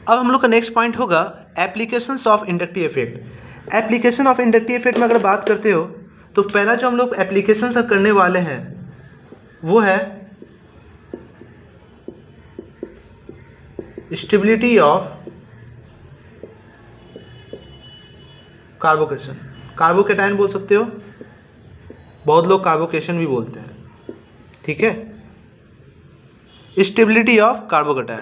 अब हम लोग का नेक्स्ट पॉइंट होगा applications of inductive effect. Application of inductive effect में अगर बात करते हो तो पहला जो हम लोग एप्लीकेशन करने वाले हैं वो है स्टेबिलिटी ऑफ कार्बोकेशन। कार्बोकेटाइन बोल सकते हो, बहुत लोग कार्बोकेशन भी बोलते हैं, ठीक है। स्टेबिलिटी ऑफ कार्बोकेटाइन,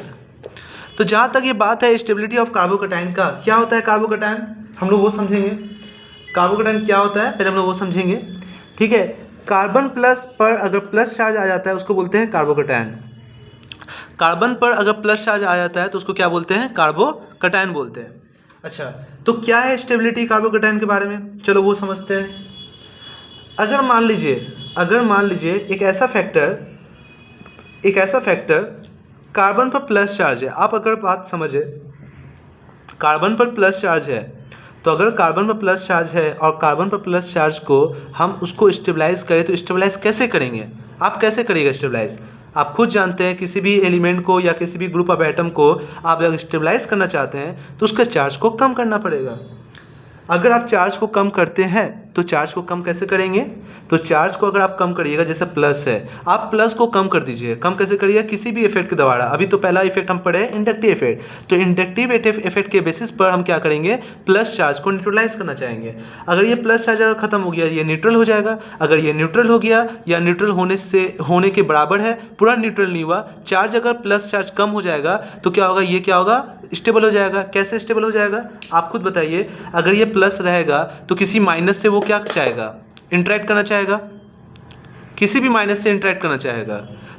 तो जहाँ तक ये बात है स्टेबिलिटी ऑफ कार्बोकेटाइन का, क्या होता है कार्बोकेटाइन हम लोग वो समझेंगे। कार्बोकेटाइन क्या होता है पहले हम लोग वो समझेंगे, ठीक है। कार्बन प्लस पर अगर प्लस चार्ज आ जाता है उसको बोलते हैं कार्बोकेटाइन। कार्बन पर अगर प्लस चार्ज आ जाता है तो उसको क्या बोलते हैं, कार्बोकेटाइन बोलते हैं। अच्छा, तो क्या है स्टेबिलिटी कार्बोकेटाइन के बारे में, चलो वो समझते हैं। अगर मान लीजिए एक ऐसा फैक्टर कार्बन पर प्लस चार्ज है, आप अगर बात समझे कार्बन पर प्लस चार्ज है, तो अगर कार्बन पर प्लस चार्ज है और कार्बन पर प्लस चार्ज को हम उसको स्टेबलाइज करें तो स्टेबलाइज कैसे करेंगे, आप कैसे करिएगा स्टेबलाइज, आप खुद जानते हैं किसी भी एलिमेंट को या किसी भी ग्रुप ऑफ एटम को आप अगर स्टेबलाइज करना चाहते हैं तो उसके चार्ज को कम करना पड़ेगा। अगर आप चार्ज को कम करते हैं तो चार्ज को कम कैसे करेंगे, तो चार्ज को अगर आप कम करिएगा, जैसे प्लस है आप प्लस को कम कर दीजिए, कम कैसे करिएगा, किसी भी इफेक्ट के द्वारा। अभी तो पहला इफेक्ट हम पढ़े इंडक्टिव इफेक्ट, तो इंडक्टिव इफेक्ट के बेसिस पर हम क्या करेंगे, प्लस चार्ज को न्यूट्रलाइज करना चाहेंगे। अगर ये प्लस चार्ज अगर खत्म हो गया ये न्यूट्रल हो जाएगा, अगर ये न्यूट्रल हो गया या न्यूट्रल होने के बराबर है, पूरा न्यूट्रल नहीं हुआ, चार्ज अगर प्लस चार्ज कम हो जाएगा तो क्या होगा, ये क्या होगा, स्टेबल हो जाएगा। कैसे स्टेबल हो जाएगा आप खुद बताइए। अगर ये प्लस रहेगा तो किसी माइनस से वो क्या चाहेगा, इंटरेक्ट करना चाहेगा, किसी भी माइनस से इंटरेक्ट करना चाहेगा।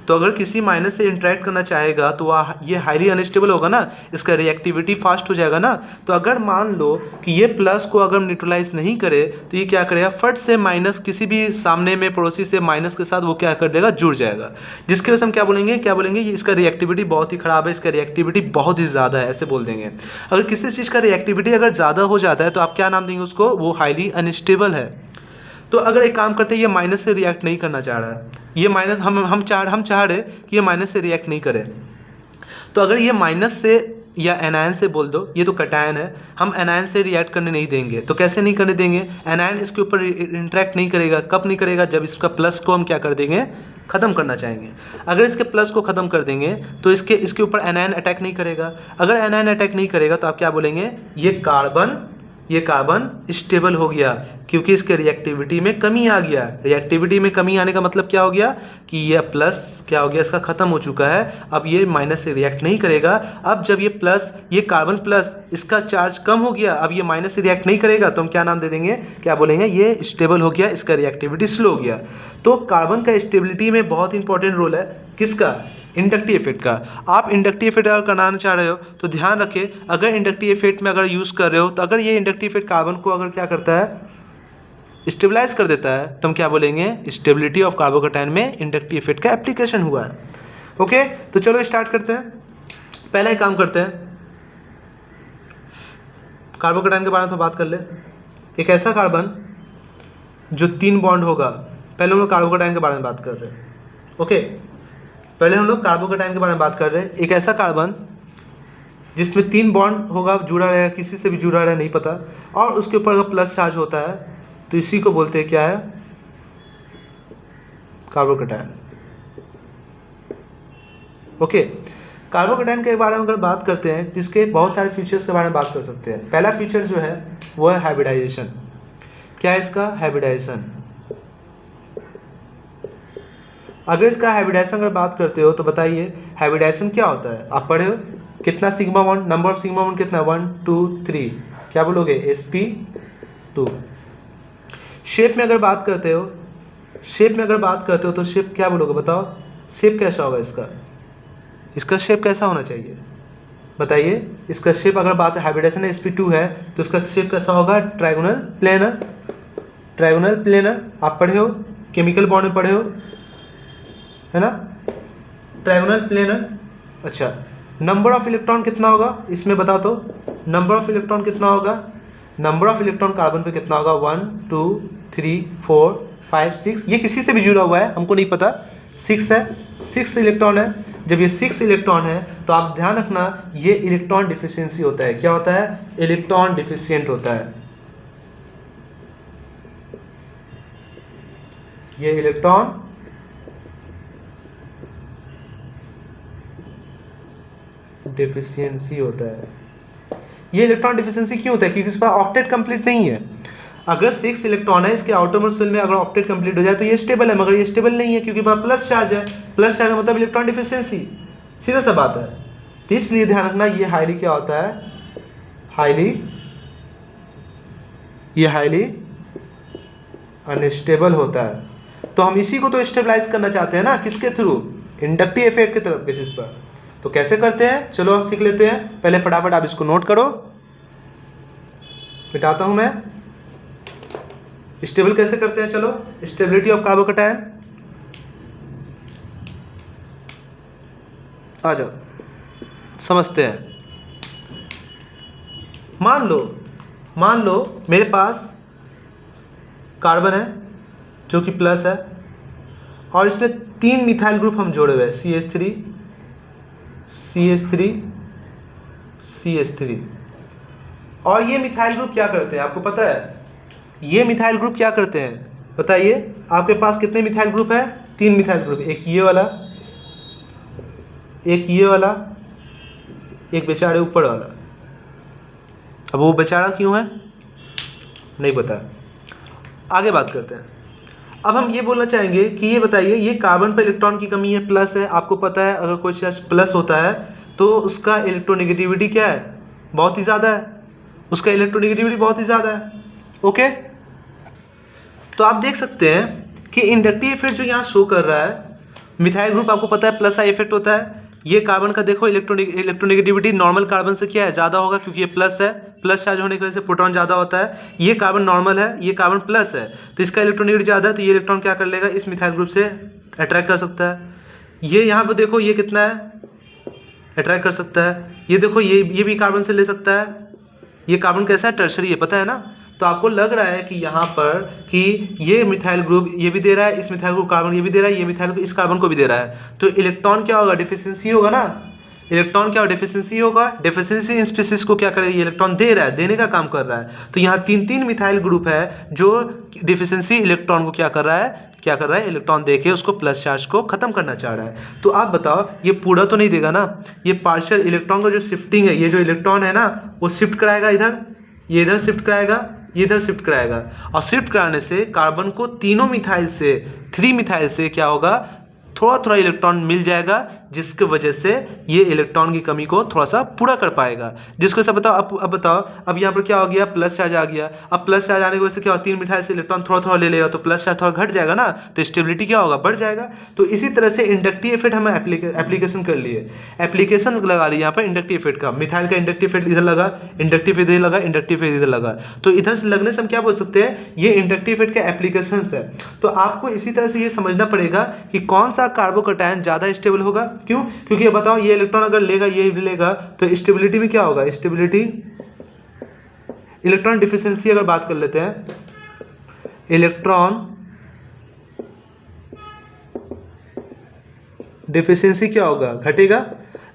तो अगर किसी माइनस से इंटरेक्ट करना चाहेगा तो वह ये हाईली अनस्टेबल होगा ना, इसका रिएक्टिविटी फास्ट हो जाएगा ना। तो अगर मान लो कि ये प्लस को अगर न्यूट्रलाइज नहीं करे तो ये क्या करेगा, फट से माइनस किसी भी सामने में पड़ोसी से माइनस के साथ वो क्या कर देगा, जुड़ जाएगा, जिसके वजह से हम क्या बोलेंगे ये इसका रिएक्टिविटी बहुत ही ख़राब है, इसका रिएक्टिविटी बहुत ही ज़्यादा है, ऐसे बोल देंगे। अगर किसी चीज़ का रिएक्टिविटी अगर ज़्यादा हो जाता है तो आप क्या नाम देंगे उसको, वो हाईली अनस्टेबल है। तो अगर एक काम करते हैं, ये माइनस से रिएक्ट नहीं करना चाह रहा है, ये माइनस हम चाह रहे कि ये माइनस से रिएक्ट नहीं करे, तो अगर ये माइनस से या एनायन से बोल दो, ये तो कटायन है, हम एनायन से रिएक्ट करने नहीं देंगे। तो कैसे नहीं करने देंगे, एनायन इसके ऊपर इंटरेक्ट नहीं करेगा। कब नहीं करेगा, जब इसका प्लस को हम क्या कर देंगे, ख़त्म करना चाहेंगे। अगर इसके प्लस को ख़त्म कर देंगे तो इसके ऊपर एनायन अटैक नहीं करेगा। अगर एनायन अटैक नहीं करेगा तो आप क्या बोलेंगे, ये कार्बन स्टेबल हो गया, क्योंकि इसके रिएक्टिविटी में कमी आ गया। रिएक्टिविटी में कमी आने का मतलब क्या हो गया कि ये प्लस क्या हो गया, इसका ख़त्म हो चुका है, अब ये माइनस से रिएक्ट नहीं करेगा। अब जब ये कार्बन प्लस इसका चार्ज कम हो गया, अब ये माइनस से रिएक्ट नहीं करेगा, तो हम क्या नाम दे देंगे, क्या बोलेंगे, ये स्टेबल हो गया, इसका रिएक्टिविटी स्लो हो गया। तो कार्बन का स्टेबिलिटी में बहुत इंपॉर्टेंट रोल है, किसका, इंडक्टिव इफेक्ट का। आप इंडक्टिव इफेक्ट अगर कराना चाह रहे हो तो ध्यान रखें, अगर इंडक्टिव इफेक्ट में अगर यूज़ कर रहे हो तो अगर ये इंडक्टिव इफेक्ट कार्बन को अगर क्या करता है, स्टेबलाइज कर देता है, तो हम क्या बोलेंगे, स्टेबिलिटी ऑफ कार्बोकेटाइन में इंडक्टिव इफेक्ट का एप्लीकेशन हुआ है। ओके, तो चलो स्टार्ट करते हैं। पहला ही काम करते हैं, कार्बोकेटाइन के बारे में बात कर ले। एक ऐसा कार्बन जो 3 बॉन्ड होगा, पहले हम लोग कार्बोकेटाइन के बारे में बात कर रहे हैं। ओके, पहले हम लोग कार्बोकेटाइन के बारे में बात कर रहे हैं। एक ऐसा कार्बन जिसमें 3 बॉन्ड होगा, जुड़ा रहेगा, किसी से भी जुड़ा रहेगा नहीं पता, और उसके ऊपर अगर प्लस चार्ज होता है तो इसी को बोलते हैं क्या है, कार्बोकेटाइन। ओके, कार्बोकेटाइन के बारे में अगर बात करते हैं तो इसके बहुत सारे फीचर्स के बारे में बात कर सकते हैं। पहला फीचर जो है वो है हाइब्रिडाइजेशन। क्या है इसका, हाइब्रिडाइजेशन। अगर इसका हाइब्रिडाइजेशन अगर बात करते हो तो बताइए हाइब्रिडाइजेशन क्या होता है, आप पढ़े हो, कितना sigma bond, number of sigma bond कितना, 1 2 3, क्या बोलोगे, sp2। शेप में अगर बात करते हो तो शेप क्या बोलोगे, बताओ, शेप कैसा होगा इसका शेप कैसा होना चाहिए, बताइए। इसका शेप अगर बात हाइब्रिडाइजेशन sp2 है तो इसका शेप कैसा होगा, ट्रायगोनल प्लेनर। आप पढ़े हो, केमिकल बॉन्ड में पढ़े हो, है ना, ट्रायगोनल प्लेनर। अच्छा, नंबर ऑफ इलेक्ट्रॉन कितना होगा इसमें, बताओ तो, नंबर ऑफ इलेक्ट्रॉन कितना होगा, नंबर ऑफ इलेक्ट्रॉन कार्बन पे कितना होगा, 1 2 3 4 5 6, ये किसी से भी जुड़ा हुआ है, हमको नहीं पता, 6 है, 6 इलेक्ट्रॉन है। जब ये 6 इलेक्ट्रॉन है तो आप ध्यान रखना ये इलेक्ट्रॉन डिफिशियंसी होता है। क्या होता है? इलेक्ट्रॉन डिफिशियंट होता है। ये इलेक्ट्रॉन डिफिशियंसी होता है। ये इलेक्ट्रॉन डिफिशियंसी क्यों होता है? क्योंकि इस पर ऑक्टेट कंप्लीट नहीं है। अगर 6 इलेक्ट्रॉन है, इसके आउटर मोस्ट शेल में अगर ऑक्टेट कंप्लीट हो जाए तो ये स्टेबल है, मगर ये स्टेबल नहीं है क्योंकि वहाँ प्लस चार्ज है। प्लस चार्ज का मतलब इलेक्ट्रॉन डिफिशियंसी, सीधा सा बात है। तो इसलिए ध्यान रखना ये हाईली क्या होता है? हाईली अनस्टेबल होता है। तो हम इसी को तो स्टेबलाइज करना चाहते हैं ना, किसके थ्रू? इंडक्टिव इफेक्ट की तरफ बेसिस पर। तो कैसे करते हैं, चलो सीख लेते हैं। पहले फटाफट आप इसको नोट करो, मिटाता हूं मैं। स्टेबल कैसे करते हैं? चलो, स्टेबिलिटी ऑफ कार्बोकैटायन, आ जाओ समझते हैं। मान लो मेरे पास कार्बन है जो कि प्लस है और इसमें 3 मिथाइल ग्रुप हम जोड़े हुए हैं, CH3 और ये मिथाइल ग्रुप क्या करते हैं आपको पता है? ये मिथाइल ग्रुप क्या करते हैं बताइए? आपके पास कितने मिथाइल ग्रुप है? 3 मिथाइल ग्रुप, एक ये वाला, एक ये वाला, एक बेचारे ऊपर वाला। अब वो बेचारा क्यों है नहीं पता, आगे बात करते हैं। अब हम ये बोलना चाहेंगे कि ये बताइए, ये कार्बन पर इलेक्ट्रॉन की कमी है, प्लस है। आपको पता है अगर कोई चार्ज प्लस होता है तो उसका इलेक्ट्रोनेगेटिविटी क्या है? बहुत ही ज़्यादा है, उसका इलेक्ट्रोनेगेटिविटी बहुत ही ज़्यादा है। ओके, तो आप देख सकते हैं कि इंडक्टिव इफेक्ट जो यहाँ शो कर रहा है, मिथाइल ग्रुप आपको पता है प्लस आई इफेक्ट होता है। ये कार्बन का देखो इलेक्ट्रोनेगेटिविटी नॉर्मल कार्बन से क्या है? ज़्यादा होगा क्योंकि ये प्लस है, प्लस चार्ज होने की वजह से प्रोटॉन ज़्यादा होता है। ये कार्बन नॉर्मल है, ये कार्बन प्लस है, तो इसका इलेक्ट्रोनेगेटिविटी ज़्यादा है, तो ये इलेक्ट्रॉन क्या कर लेगा? इस मिथाइल ग्रुप से अट्रैक्ट कर सकता है। ये यहाँ पर देखो ये कितना है? अट्रैक्ट कर सकता है। ये देखो ये भी कार्बन से ले सकता है। ये कार्बन कैसा है? टर्शरी है, पता है ना? तो आपको लग रहा है कि यहाँ पर कि ये मिथाइल ग्रुप ये भी दे रहा है, इस मिथाइल ग्रुप कार्बन ये भी दे रहा है, ये मिथाइल इस कार्बन को भी दे रहा है, तो इलेक्ट्रॉन क्या होगा? डिफिशियंसी होगा ना। इलेक्ट्रॉन क्या होगा? डिफिशियंसी होगा। डिफिशियंसी इन स्पीसीज को क्या करेगा? ये इलेक्ट्रॉन दे रहा है, देने का काम कर रहा है। तो यहाँ 3 मिथाइल ग्रुप है जो डिफिशियंसी इलेक्ट्रॉन को क्या कर रहा है? इलेक्ट्रॉन देके उसको प्लस चार्ज को खत्म करना चाह रहा है। तो आप बताओ ये पूरा तो नहीं देगा ना, ये पार्शियल इलेक्ट्रॉन का जो शिफ्टिंग है, ये जो इलेक्ट्रॉन है ना वो शिफ्ट कराएगा इधर, ये इधर शिफ्ट कराएगा, ये इधर शिफ्ट कराएगा, और शिफ्ट कराने से कार्बन को 3 मिथाइल से क्या होगा? थोड़ा इलेक्ट्रॉन मिल जाएगा, जिसके वजह से ये इलेक्ट्रॉन की कमी को थोड़ा सा पूरा कर पाएगा। जिसको सब बताओ, अब बताओ, अब यहाँ पर क्या हो गया? प्लस चार्ज आ गया। अब प्लस चार्ज आने की वजह से क्या हो? 3 मिथाइल से इलेक्ट्रॉन थोड़ा ले लेगा, तो प्लस चार्ज थोड़ा घट जाएगा ना, तो स्टेबिलिटी क्या होगा? बढ़ जाएगा। तो इसी तरह से इंडक्टिव इफेक्ट हमें एप्लीकेशन कर लिए, एप्लीकेशन लगा ली यहाँ पर इंडक्टिव इफेक्ट का। मिथाइल का इंडक्टिव इफेक्ट इधर लगा, इंडक्टिव इधर लगा, इंडक्टिव इधर लगा, तो इधर से लगने से हम क्या बोल सकते हैं? ये इंडक्टिव इफेक्ट का एप्लीकेशन है। तो आपको इसी तरह से ये समझना पड़ेगा कि कौन सा कार्बोकैटायन ज़्यादा स्टेबल होगा। क्यों? क्योंकि बताओ ये इलेक्ट्रॉन अगर लेगा, ये भी लेगा, तो स्टेबिलिटी में क्या होगा? स्टेबिलिटी, इलेक्ट्रॉन डिफिशियंसी अगर बात कर लेते हैं, इलेक्ट्रॉन डिफिशियंसी क्या होगा? घटेगा।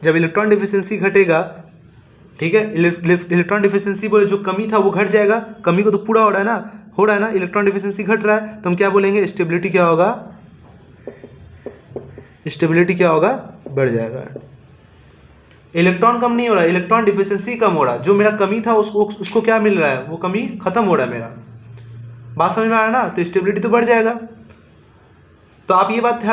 जब इलेक्ट्रॉन डिफिशियंसी घटेगा, ठीक है, इलेक्ट्रॉन डिफिशियंसी बोले जो कमी था वो घट जाएगा। कमी को तो पूरा हो रहा है ना, इलेक्ट्रॉन डिफिशियंसी घट रहा है, तो हम क्या बोलेंगे? स्टेबिलिटी क्या होगा? स्टेबिलिटी क्या होगा? बढ़ जाएगा। इलेक्ट्रॉन कम नहीं हो रहा, इलेक्ट्रॉन डिफिशियंसी कम हो रहा, जो मेरा कमी था उसको क्या मिल रहा है? वो कमी खत्म हो रहा है मेरा। बात समझ में आ रहा है ना? तो स्टेबिलिटी तो बढ़ जाएगा। तो आप ये बात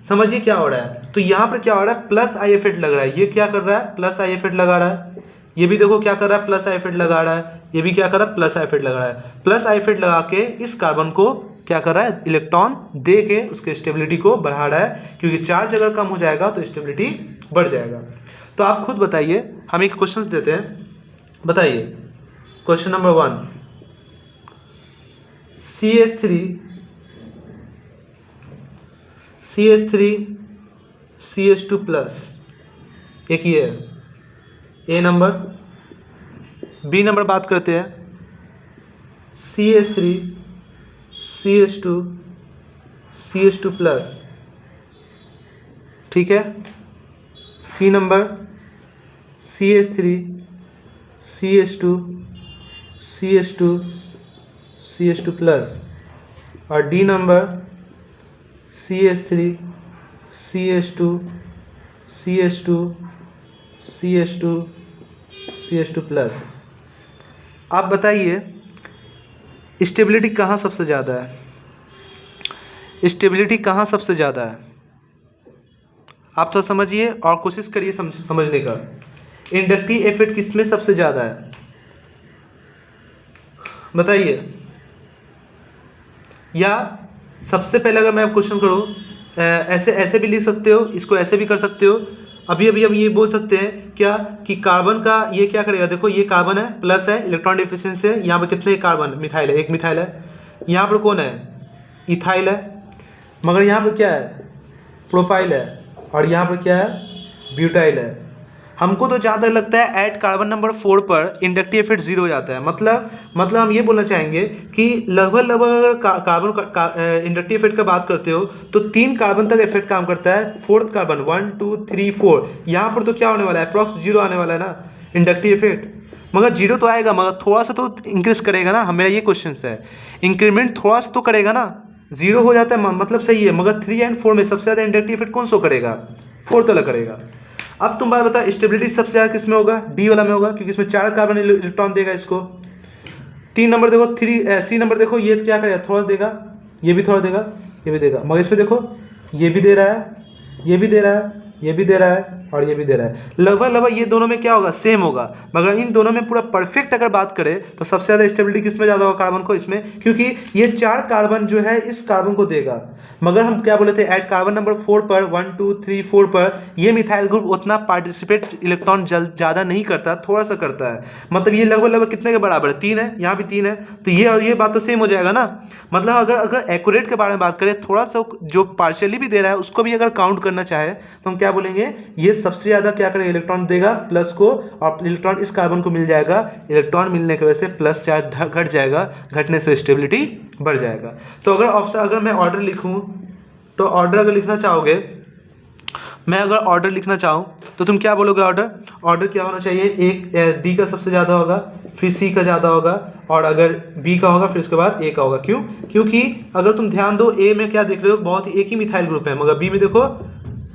समझिए क्या हो रहा है। तो यहाँ पर क्या हो रहा है? प्लस आई इफेक्ट लग रहा है। ये क्या कर रहा है? प्लस आई इफेक्ट लगा रहा है। ये भी देखो क्या कर रहा है? प्लस आई इफेक्ट लगा रहा है। ये भी क्या कर रहा है? प्लस आई इफेक्ट लगा रहा है। प्लस आई इफेक्ट लगा के इस कार्बन को क्या कर रहा है? इलेक्ट्रॉन दे के उसके स्टेबिलिटी को बढ़ा रहा है, क्योंकि चार्ज अगर कम हो जाएगा तो स्टेबिलिटी बढ़ जाएगा। तो आप खुद बताइए, हम एक क्वेश्चन देते हैं, बताइए क्वेश्चन नंबर 1, CH2 प्लस, एक ये है ए नंबर। बी नंबर बात करते हैं, CH2 प्लस, ठीक है। C number CH3 CH2 CH2 CH2 plus, और D number CH3 CH2 CH2 CH2 CH2 plus. आप बताइए स्टेबिलिटी कहाँ सबसे ज़्यादा है, स्टेबिलिटी कहाँ सबसे ज़्यादा है? आप थोड़ा समझिए और कोशिश करिए समझने का। इंडक्टिव इफेक्ट किसमें सबसे ज़्यादा है बताइए। या सबसे पहले अगर मैं क्वेश्चन करूँ, ऐसे ऐसे भी लिख सकते हो, इसको ऐसे भी कर सकते हो। अभी अभी हम ये बोल सकते हैं क्या कि कार्बन का ये क्या करेगा, देखो ये कार्बन है, प्लस है, इलेक्ट्रॉन डिफिशिएंसी है, यहाँ पर कितने कार्बन, मिथाइल है, एक मिथाइल है। यहाँ पर कौन है, इथाइल है, मगर यहाँ पर क्या है, प्रोपाइल है, और यहाँ पर क्या है, ब्यूटाइल है। हमको तो जहाँ तक लगता है एट कार्बन नंबर 4 पर इंडक्टिव इफेक्ट 0 हो जाता है। मतलब हम ये बोलना चाहेंगे कि लगभग अगर कार्बन इंडक्टिव इफेक्ट का बात करते हो तो 3 कार्बन तक इफेक्ट काम करता है। 4th कार्बन 1 2 3 4, यहाँ पर तो क्या होने वाला है, अप्रॉक्स 0 आने वाला है ना इंडक्टिव इफेक्ट। मगर 0 तो आएगा, मगर थोड़ा सा तो इंक्रीज करेगा ना। मेरा ये क्वेश्चन है, इंक्रीमेंट थोड़ा सा तो करेगा ना। 0 हो जाता है मतलब सही है, मगर 3 और 4 में सबसे ज़्यादा इंडक्टिव इफेक्ट कौन सा करेगा, 4th वाला करेगा। अब तुम बात बता, स्टेबिलिटी सबसे ज़्यादा किस में होगा, डी वाला में होगा, क्योंकि इसमें 4 कार्बन इलेक्ट्रॉन देगा इसको। 3 नंबर देखो, सी नंबर देखो, ये क्या करेगा, थोड़ा देगा, ये भी थोड़ा देगा, ये भी देगा, मगर इसमें देखो ये भी दे रहा है, ये भी दे रहा है, ये भी दे रहा है, और ये भी दे रहा है। लगभग ये दोनों में क्या होगा, सेम होगा। मगर इन दोनों में पूरा परफेक्ट अगर बात करें तो सबसे ज़्यादा स्टेबिलिटी किस में ज़्यादा होगा, कार्बन को, इसमें, क्योंकि ये 4 कार्बन जो है इस कार्बन को देगा। मगर हम क्या बोले थे, एट कार्बन नंबर 4 पर 1 2 3 4 पर ये मिथाइल ग्रुप उतना पार्टिसिपेट इलेक्ट्रॉन ज़्यादा नहीं करता, थोड़ा सा करता है। मतलब ये लगभग कितने के बराबर है, 3 है, यहाँ भी 3 है, तो ये और ये बात तो सेम हो जाएगा ना। मतलब अगर एक्यूरेट के बारे में बात करें, थोड़ा सा जो पार्शियली भी दे रहा है उसको भी अगर काउंट करना चाहे तो हम क्या बोलेंगे, ये सबसे ज़्यादा क्या करेगा, इलेक्ट्रॉन देगा प्लस को, और इलेक्ट्रॉन इस कार्बन को मिल जाएगा। इलेक्ट्रॉन मिलने की वजह से प्लस चार्ज घट जाएगा, घटने से स्टेबिलिटी बढ़ जाएगा। तो अगर मैं ऑर्डर लिखूं, तो ऑर्डर अगर लिखना चाहोगे, मैं अगर ऑर्डर लिखना चाहूँ तो तुम क्या बोलोगे, ऑर्डर क्या होना चाहिए, एक डी का सबसे ज़्यादा होगा, फिर सी का ज़्यादा होगा, और अगर बी का होगा फिर उसके बाद ए का होगा। क्यों, क्योंकि अगर तुम ध्यान दो, ए में क्या देख रहे हो, बहुत ही एक ही मिथाइल ग्रुप है, मगर बी में देखो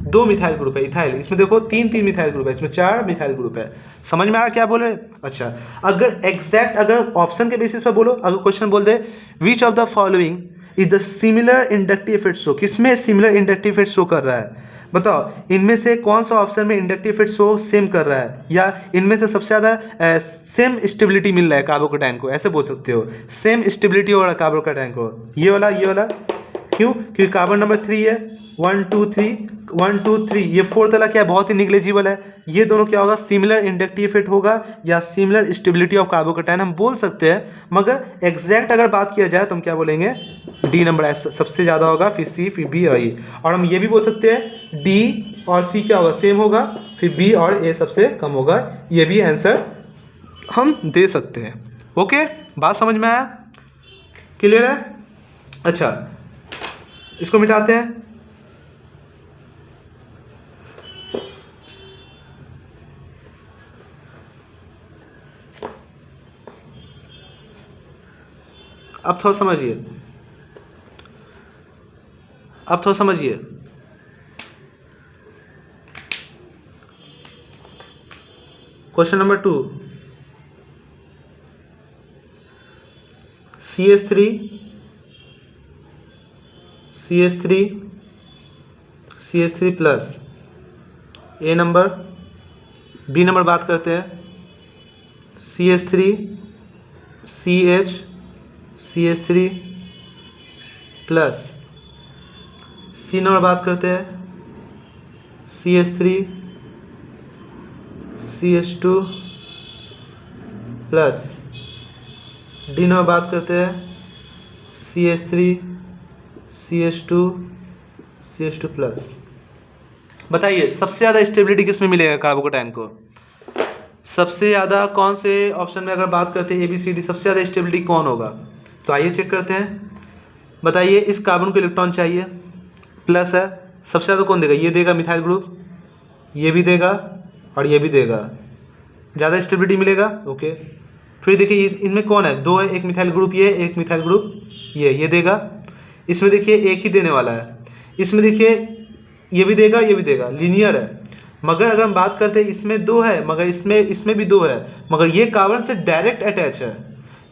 2 मिथाइल ग्रुप है, इथाइल, इसमें देखो 3 मिथाइल ग्रुप है, इसमें 4 मिथाइल ग्रुप है। समझ में आ रहा क्या बोल रहे। अच्छा, अगर एग्जैक्ट अगर ऑप्शन के बेसिस पर बोलो, अगर क्वेश्चन बोल दे which of the following is the similar inductive effect show, किसमें सिमिलर इंडक्टिव इफेक्ट शो कर रहा है, बताओ इनमें से कौन सा ऑप्शन में इंडक्टिव इफेक्ट शो सेम कर रहा है, या इनमें से सबसे ज़्यादा सेम स्टेबिलिटी मिल रहा है कार्बोकेटाइन को, ऐसे बोल सकते हो, सेम स्टेबिलिटी हो रहा है कार्बोकेटाइन को, ये वाला। क्यों, क्योंकि कार्बन नंबर 3 है, 1 2 3, ये 4th वाला क्या है, बहुत ही निग्लेजिबल है। ये दोनों क्या होगा, सिमिलर इंडक्टिव इफेक्ट होगा या सिमिलर स्टेबिलिटी ऑफ कार्बोकेटाइन हम बोल सकते हैं। मगर एग्जैक्ट अगर बात किया जाए तो हम क्या बोलेंगे, डी नंबर सबसे ज़्यादा होगा, फिर सी, फिर बी और ई। और हम ये भी बोल सकते हैं डी और सी क्या होगा, सेम होगा, फिर बी और ए सबसे कम होगा। ये भी आंसर हम दे सकते हैं। ओके, बात समझ में आया, क्लियर है। अच्छा, इसको मिटाते हैं। अब थोड़ा समझिए, क्वेश्चन नंबर 2, CH3 प्लस, ए नंबर, बी नंबर बात करते हैं, CH3 CH3 प्लस, सी नंबर बात करते हैं, CH3 CH2 plus, D number बात करते हैं, CH3 CH2 प्लस। बताइए सबसे ज़्यादा स्टेबिलिटी किस में मिलेगा कार्बोकेटाइन को, सबसे ज़्यादा कौन से ऑप्शन में अगर बात करते हैं ABCD, सबसे ज़्यादा स्टेबिलिटी कौन होगा। तो आइए चेक करते हैं। बताइए, इस कार्बन को इलेक्ट्रॉन चाहिए, प्लस है, सबसे ज़्यादा कौन देगा, ये देगा मिथाइल ग्रुप, ये भी देगा और ये भी देगा, ज़्यादा स्टेबिलिटी मिलेगा। ओके, फिर देखिए इनमें कौन है, दो है, एक मिथाइल ग्रुप ये, एक मिथाइल ग्रुप ये देगा। इसमें देखिए एक ही देने वाला है, इसमें देखिए ये भी देगा ये भी देगा, लीनियर है। मगर अगर हम बात करते हैं इसमें दो है, मगर इसमें भी दो है, मगर ये कार्बन से डायरेक्ट अटैच है,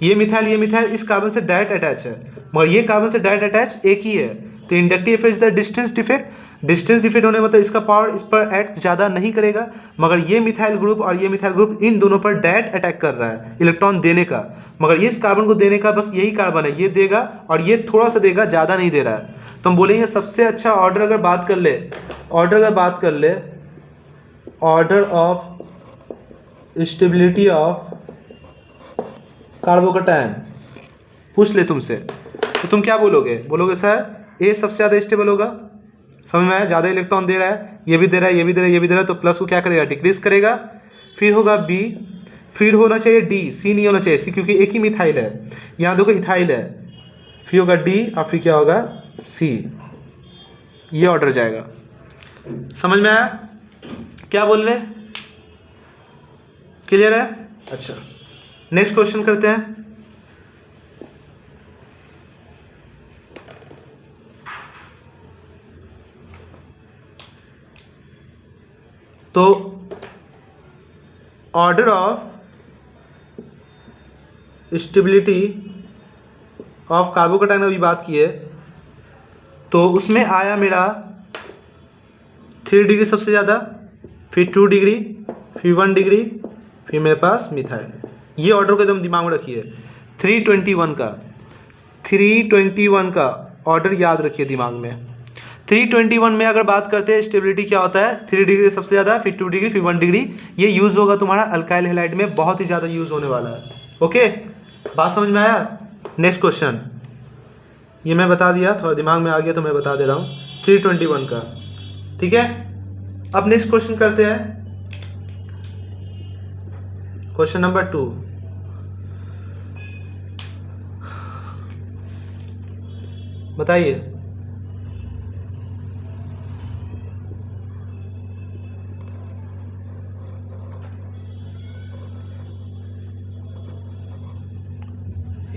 ये मिथाइल इस कार्बन से डायरेक्ट अटैच है, मगर ये कार्बन से डायरेक्ट अटैच एक ही है। तो inductive effect is the distance defect. Distance defect होने मतलब इसका पावर इस पर एक्ट ज़्यादा नहीं करेगा, मगर ये मिथाइल ग्रुप और ये मिथाइल ग्रुप इन दोनों पर डायरेक्ट अटैक कर रहा है इलेक्ट्रॉन देने का, मगर ये इस कार्बन को देने का बस यही कार्बन है, ये देगा और ये थोड़ा सा देगा, ज़्यादा नहीं दे रहा है। तो हम बोलेंगे सबसे अच्छा ऑर्डर अगर बात कर ले, order of stability of carbocation पूछ ले तुमसे, तो तुम क्या बोलोगे सर ए सबसे ज़्यादा स्टेबल होगा, समझ में आया, ज़्यादा इलेक्ट्रॉन दे रहा है, ये भी दे रहा है, ये भी दे रहा है, ये भी दे रहा है, तो प्लस को क्या करेगा, डिक्रीज करेगा। फिर होगा बी, फिर होना चाहिए डी, सी नहीं होना चाहिए, सी क्योंकि एक ही मिथाइल है, यहाँ देखो इथाइल है, फिर होगा डी और फिर क्या होगा सी, ये ऑर्डर जाएगा। समझ में आया क्या बोल रहे, क्लियर है? अच्छा, नेक्स्ट क्वेश्चन करते हैं। तो order of stability of carbocation अभी बात की है, तो उसमें आया मेरा 3 डिग्री सबसे ज़्यादा, फिर 2 डिग्री, फिर 1 डिग्री, फिर मेरे पास मिथाइल। ये ऑर्डर को एकदम दिमाग में रखिए, 321 का ऑर्डर याद रखिए दिमाग में। 321 में अगर बात करते हैं स्टेबिलिटी क्या होता है, 3 डिग्री सबसे ज़्यादा, फिर 2 डिग्री, फिर 1 डिग्री, ये यूज़ होगा तुम्हारा अल्काइल हैलाइड में, बहुत ही ज़्यादा यूज़ होने वाला है। ओके, बात समझ में आया? नेक्स्ट क्वेश्चन, ये मैं बता दिया, थोड़ा दिमाग में आ गया तो मैं बता दे रहा हूँ, 321 का, ठीक है। अब नेक्स्ट क्वेश्चन करते हैं, क्वेश्चन नंबर 2। बताइए,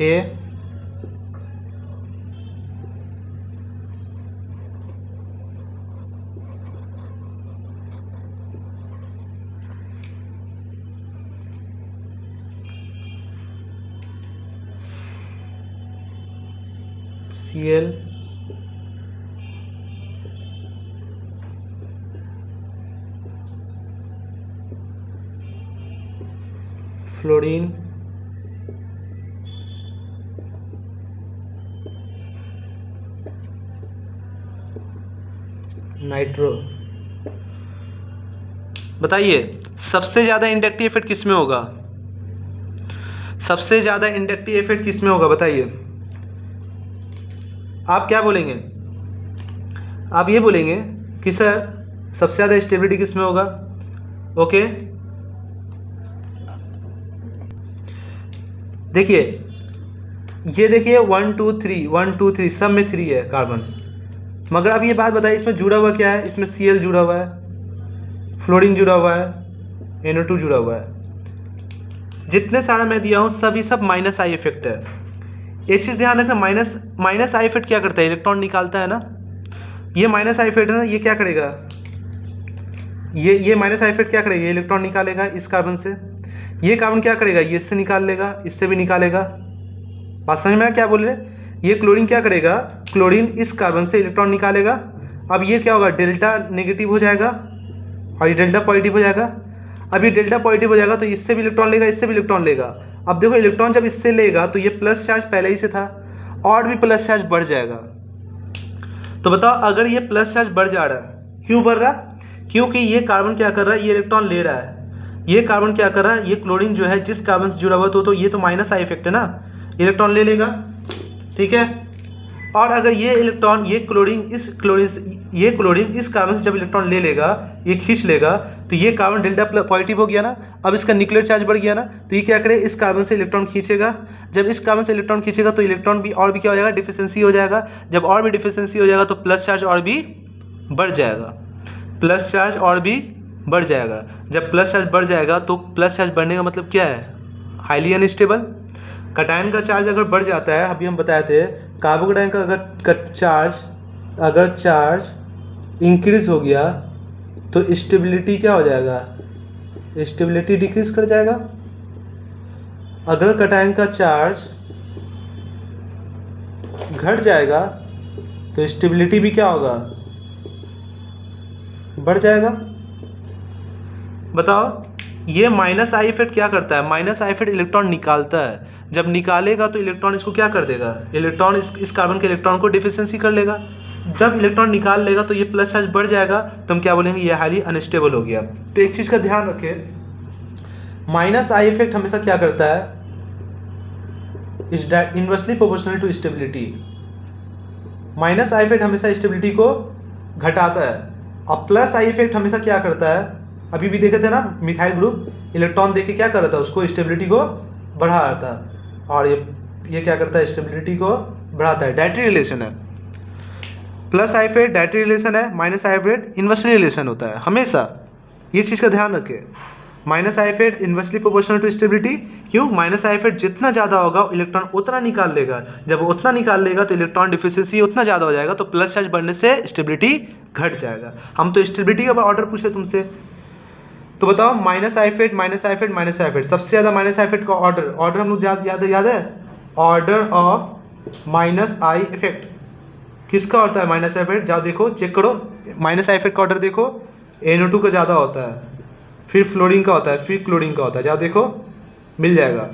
ए Cl फ्लोरीन नाइट्रो। बताइए सबसे ज़्यादा इंडक्टिव इफेक्ट किस में होगा, सबसे ज़्यादा इंडक्टिव इफेक्ट किस में होगा बताइए। आप क्या बोलेंगे, आप ये बोलेंगे कि सर सबसे ज़्यादा स्टेबिलिटी किस में होगा। ओके, देखिए ये देखिए 1 2 3 सब में 3 है कार्बन, मगर अब ये बात बताइए इसमें जुड़ा हुआ क्या है, इसमें Cl जुड़ा हुआ है, फ्लोरीन जुड़ा हुआ है, NO2 जुड़ा हुआ है, जितने सारा मैं दिया हूँ सभी सब माइनस आई इफेक्ट है। एक चीज़ ध्यान रखना, माइनस आई इफेक्ट क्या करता है, इलेक्ट्रॉन निकालता है ना, ये माइनस आई इफेक्ट है ना, ये क्या करेगा, ये माइनस आई इफेक्ट क्या करेगा, ये इलेक्ट्रॉन निकालेगा इस कार्बन से, ये कार्बन क्या करेगा, ये इससे निकाल लेगा, इससे भी निकालेगा। बात समझ में क्या बोल रहे, ये क्लोरीन क्या करेगा, क्लोरीन इस कार्बन से इलेक्ट्रॉन निकालेगा। अब ये क्या होगा, डेल्टा नेगेटिव हो जाएगा और ये डेल्टा पॉजिटिव हो जाएगा। अब ये डेल्टा पॉजिटिव हो जाएगा तो इससे भी इलेक्ट्रॉन लेगा, इससे भी इलेक्ट्रॉन लेगा। अब देखो इलेक्ट्रॉन जब इससे लेगा तो ये प्लस चार्ज पहले ही से था और भी प्लस चार्ज बढ़ जाएगा। तो बताओ अगर ये प्लस चार्ज बढ़ जा रहा है, क्यों बढ़ रहा है, क्योंकि ये कार्बन क्या कर रहा है, ये इलेक्ट्रॉन ले रहा है। ये कार्बन क्या कर रहा है, ये क्लोरीन जो है जिस कार्बन से जुड़ा हुआ तो ये तो माइनस आई इफेक्ट है ना, इलेक्ट्रॉन ले लेगा, ठीक है। और अगर ये इलेक्ट्रॉन ये क्लोरीन इस कार्बन से जब इलेक्ट्रॉन ले लेगा, ये खींच लेगा, तो ये कार्बन डेल्टा पॉजिटिव हो गया ना, अब इसका न्यूक्लियर चार्ज बढ़ गया ना, तो ये क्या करे, इस कार्बन से इलेक्ट्रॉन खींचेगा। जब इस कार्बन से इलेक्ट्रॉन खींचेगा तो इलेक्ट्रॉन भी और भी क्या हो जाएगा, डिफिशिएंसी हो जाएगा। जब और भी डिफिशिएंसी हो जाएगा तो प्लस चार्ज और भी बढ़ जाएगा, प्लस चार्ज और भी बढ़ जाएगा। जब प्लस चार्ज बढ़ जाएगा तो प्लस चार्ज बढ़ने का मतलब क्या है, हाईली अनस्टेबल। कटायन का चार्ज अगर बढ़ जाता है, अभी हम बताए थे कार्बोकटायन का अगर चार्ज इंक्रीज हो गया तो स्टेबिलिटी क्या हो जाएगा, स्टेबिलिटी डिक्रीज कर जाएगा। अगर कटायन का चार्ज घट जाएगा तो स्टेबिलिटी भी क्या होगा, बढ़ जाएगा। बताओ ये माइनस आई इफेक्ट क्या करता है, माइनस आई इफेक्ट इलेक्ट्रॉन निकालता है। जब निकालेगा तो इलेक्ट्रॉन इसको क्या कर देगा, इलेक्ट्रॉन इस कार्बन के इलेक्ट्रॉन को डिफिशिएंसी कर लेगा। जब इलेक्ट्रॉन निकाल लेगा तो ये प्लस चार्ज बढ़ जाएगा, तो हम क्या बोलेंगे, ये हाईली अनस्टेबल हो गया। तो एक चीज़ का ध्यान रखें, माइनस आई इफेक्ट हमेशा क्या करता है, is inversely proportional to stability. Minus I effect हमेशा स्टेबिलिटी को घटाता है, और प्लस आई इफेक्ट हमेशा क्या करता है, अभी भी देखे थे ना, मिथाइल ग्रुप इलेक्ट्रॉन देके क्या कर रहा था, उसको स्टेबिलिटी को बढ़ा रहा था, और ये क्या करता है, स्टेबिलिटी को बढ़ाता है। डायरेक्टली रिलेशन है, plus I effect directly relation है, minus I effect inversely relation होता है हमेशा। ये चीज़ का ध्यान रखें, minus I effect inversely proportional to stability. क्यों, माइनस आई इफेक्ट जितना ज़्यादा होगा इलेक्ट्रॉन उतना निकाल लेगा, जब उतना निकाल लेगा तो इलेक्ट्रॉन डिफिशिएंसी उतना ज़्यादा हो जाएगा, तो प्लस चार्ज बढ़ने से स्टेबिलिटी घट जाएगा। हम तो स्टेबिलिटी का ऑर्डर पूछे तुमसे, तो बताओ minus I effect, minus I effect, minus I effect, सबसे ज़्यादा माइनस आई इफेक्ट का ऑर्डर हम लोग याद है, order of minus I effect किसका होता है, माइनस आई इफेक्ट। जाओ देखो, चेक करो, माइनस आई इफेक्ट का ऑर्डर देखो, NO2 का ज़्यादा होता है, फिर फ्लोरीन का होता है, फिर क्लोरीन का होता है। जाओ देखो, मिल जाएगा।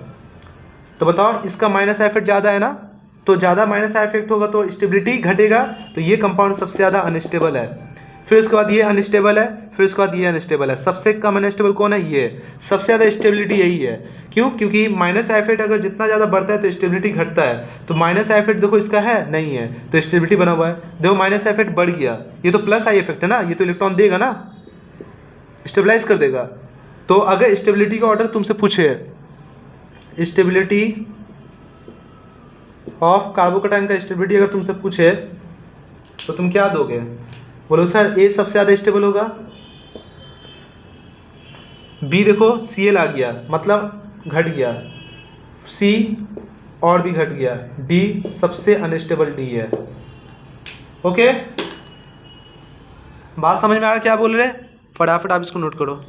तो बताओ इसका माइनस आई इफेक्ट ज़्यादा है ना, तो ज़्यादा माइनस आई इफेक्ट होगा तो स्टेबिलिटी घटेगा, तो ये कंपाउंड सबसे ज़्यादा अनस्टेबल है। फिर उसके बाद ये अनस्टेबल है, फिर उसके बाद ये अनस्टेबल है। सबसे कम अनस्टेबल कौन है, ये। सबसे ज़्यादा स्टेबिलिटी यही है। क्यों, क्योंकि माइनस आई इफेक्ट अगर जितना ज़्यादा बढ़ता है तो स्टेबिलिटी घटता है। तो माइनस आई इफेक्ट देखो इसका है नहीं है, तो स्टेबिलिटी बना हुआ है। देखो माइनस आई इफेक्ट बढ़ गया, ये तो प्लस आई इफेक्ट है ना, ये तो इलेक्ट्रॉन देगा ना, स्टेबलाइज कर देगा। तो अगर स्टेबिलिटी का ऑर्डर तुमसे पूछे, स्टेबिलिटी ऑफ कार्बोकटायन का स्टेबिलिटी अगर तुमसे पूछे तो तुम क्या दोगे, बोलो सर ए सबसे ज़्यादा स्टेबल होगा, बी देखो Cl आ गया मतलब घट गया, C और भी घट गया, D सबसे अनस्टेबल D है। ओके, बात समझ में आ रहा क्या बोल रहे, फटाफट आप इसको नोट करो।